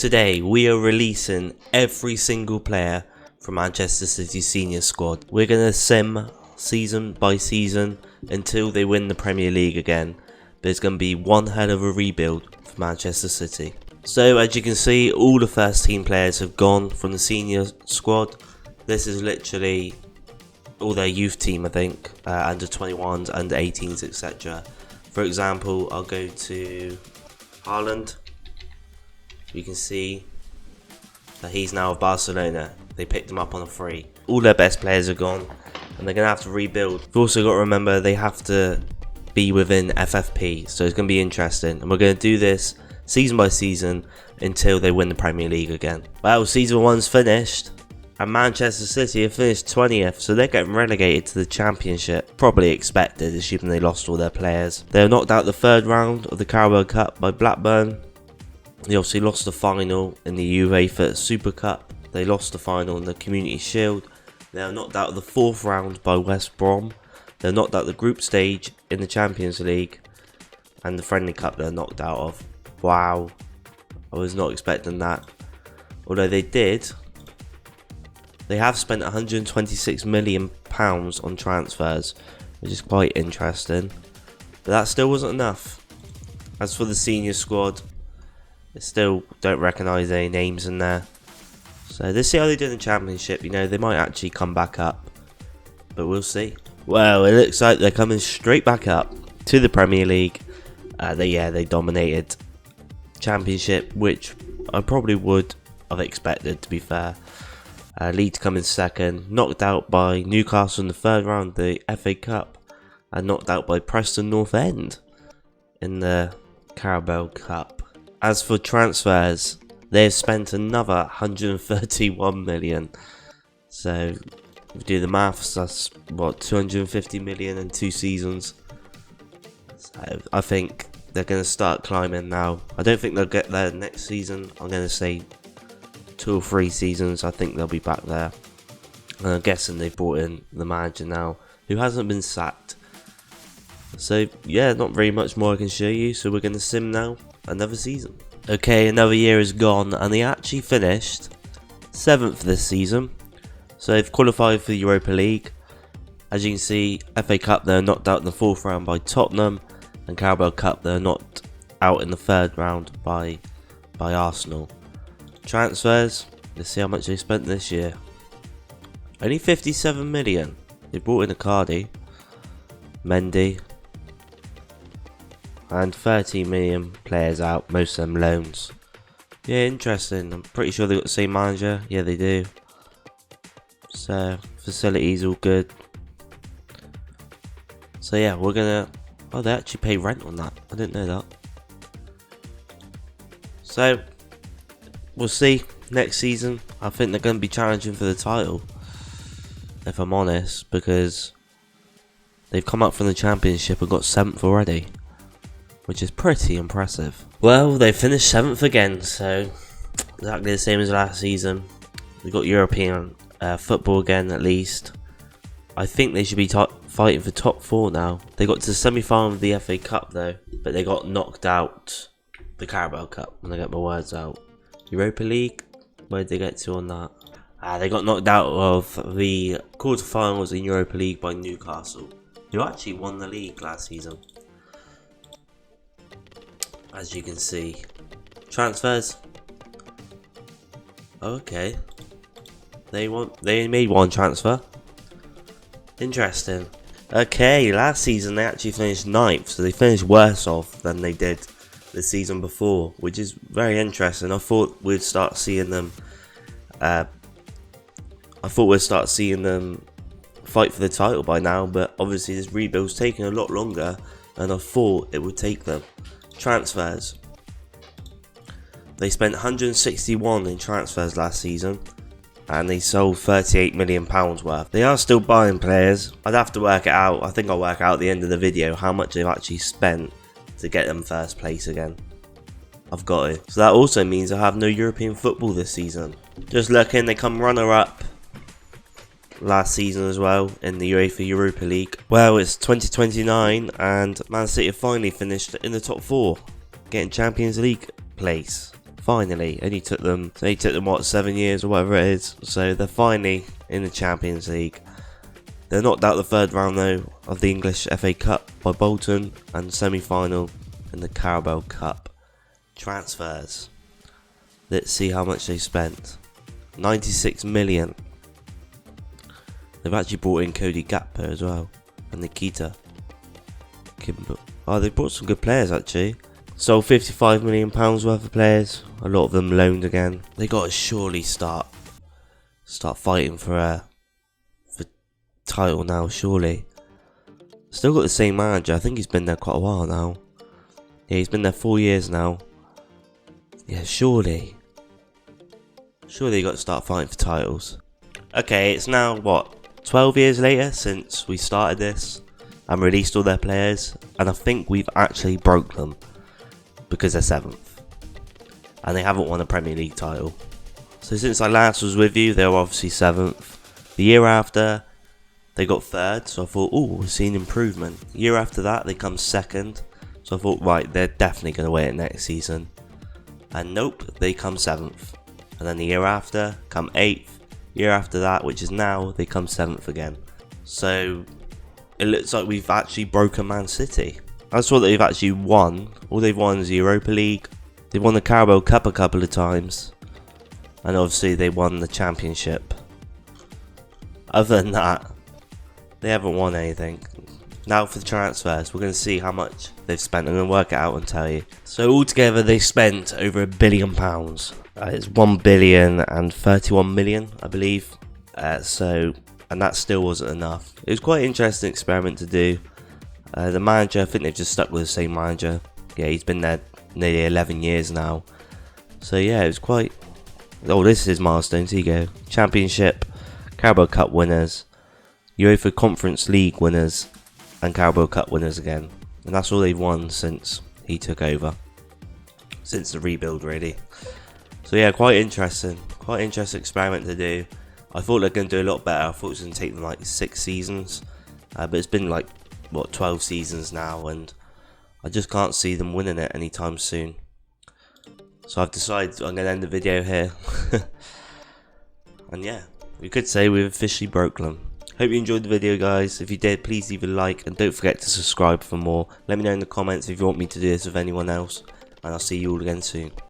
Today we are releasing every single player from Manchester City's senior squad. We're going to sim season by season until they win the Premier League again. There's going to be one hell of a rebuild for Manchester City. So as you can see, all the first team players have gone from the senior squad. This is literally all their youth team, I think, under 21s, under 18s, etc. For example, I'll go to Haaland. You can see that he's now with Barcelona. They picked him up on a free. All their best players are gone and they're going to have to rebuild. You've also got to remember they have to be within FFP, so it's going to be interesting. And we're going to do this season by season until they win the Premier League again. Well, season 1's finished and Manchester City have finished 20th, so they're getting relegated to the Championship. Probably expected, assuming they lost all their players. They were knocked out the third round of the Carabao Cup by Blackburn. They obviously lost the final in the UEFA Super Cup. They lost the final in the Community Shield. They were knocked out of the fourth round by West Brom. They were knocked out the group stage in the Champions League. And the Friendly Cup they're knocked out of. Wow. I was not expecting that. Although they did. They have spent £126 million on transfers, which is quite interesting. But that still wasn't enough. As for the senior squad, I still don't recognise any names in there. So let's see how they do in the Championship. You know, they might actually come back up. But we'll see. Well, it looks like they're coming straight back up to the Premier League. They dominated Championship, which I probably would have expected, to be fair. Leeds come in second, knocked out by Newcastle in the third round of the FA Cup, and knocked out by Preston North End in the Carabao Cup. As for transfers, they have spent another 131 million. So, if we do the maths, that's what, 250 million in 2 seasons. So, I think they're going to start climbing now. I don't think they'll get there next season. I'm going to say 2 or 3 seasons. I think they'll be back there. And I'm guessing they've brought in the manager now, who hasn't been sacked. So yeah, not very much more I can show you. So we're going to sim now another season. Okay, another year is gone and they actually finished 7th this season. So they've qualified for the Europa League. As you can see, FA Cup they're knocked out in the 4th round by Tottenham, and Carabao Cup they're knocked out in the 3rd round by Arsenal. Transfers, let's see how much they spent this year. Only 57 million. They brought in Icardi, Mendy, and 13 million players out, most of them loans. Yeah, interesting. I'm pretty sure they've got the same manager. Yeah, they do. So, facilities all good. So yeah, we're gonna... Oh, they actually pay rent on that. I didn't know that. So, we'll see next season. I think they're going to be challenging for the title, if I'm honest, because they've come up from the Championship and got 7th already, which is pretty impressive. Well, they finished 7th again, so exactly the same as last season. We've got European football again, at least. I think they should be fighting for top 4 now. They got to the semi-final of the FA Cup though, but they got knocked out the Carabao Cup, when I get my words out. Europa League, where did they get to on that? They got knocked out of the quarterfinals in Europa League by Newcastle, who actually won the league last season. As you can see. Transfers. Okay. They made 1 transfer. Interesting. Okay, last season they actually finished 9th, so they finished worse off than they did the season before, which is very interesting. I thought we'd start seeing them fight for the title by now, but obviously this rebuild's taking a lot longer than I thought it would take them. Transfers. They spent 161 in transfers last season, and they sold £38 million worth. They are still buying players. I'd have to work it out. I think I'll work out at the end of the video how much they've actually spent to get them first place again. I've got it. So that also means I have no European football this season. Just looking, they come runner-up last season as well in the UEFA Europa League. Well, it's 2029 and Man City have finally finished in the top 4, getting Champions League place. Finally, only took them what, 7 years or whatever it is. So they're finally in the Champions League. They're knocked out the third round though of the English FA Cup by Bolton, and semi-final in the Carabao Cup. Transfers. Let's see how much they spent. 96 million. They've actually brought in Cody Gakpo as well, and Nikita Kimber. Oh, they brought some good players actually. Sold £55 million worth of players. A lot of them loaned again. They got to surely start fighting for title now. Surely. Still got the same manager. I think he's been there quite a while now. Yeah, he's been there 4 years now. Yeah, surely. Surely they got to start fighting for titles. Okay, it's now what, 12 years later since we started this and released all their players, and I think we've actually broke them. Because they're 7th. And they haven't won a Premier League title. So since I last was with you, they were obviously 7th. The year after, they got 3rd. So I thought, oh, we're seeing improvement. The year after that, they come 2nd. So I thought, right, they're definitely going to win it next season. And nope, they come 7th. And then the year after, come 8th. Year after that, which is now, they come 7th again. So it looks like we've actually broken Man City. That's what they've actually won. All they've won is the Europa League. They've won the Carabao Cup a couple of times. And obviously they won the Championship. Other than that, they haven't won anything. Now for the transfers, we're going to see how much they've spent. I'm going to work it out and tell you. So altogether they spent over £1 billion. It's 1,031 million, I believe. And that still wasn't enough. It was quite an interesting experiment to do. The manager, I think they've just stuck with the same manager. Yeah, he's been there nearly 11 years now. So yeah, it was quite... Oh, this is his milestones. Here you go. Championship, Carabao Cup winners, UEFA Conference League winners, and Carabao Cup winners again. And that's all they've won since he took over. Since the rebuild, really. So yeah, quite interesting. Quite interesting experiment to do. I thought they're going to do a lot better. I thought it was going to take them like 6 seasons. But it's been like, what, 12 seasons now, and I just can't see them winning it anytime soon. So I've decided I'm going to end the video here. And yeah, we could say we've officially broke them. Hope you enjoyed the video, guys. If you did, please leave a like, and don't forget to subscribe for more. Let me know in the comments if you want me to do this with anyone else, and I'll see you all again soon.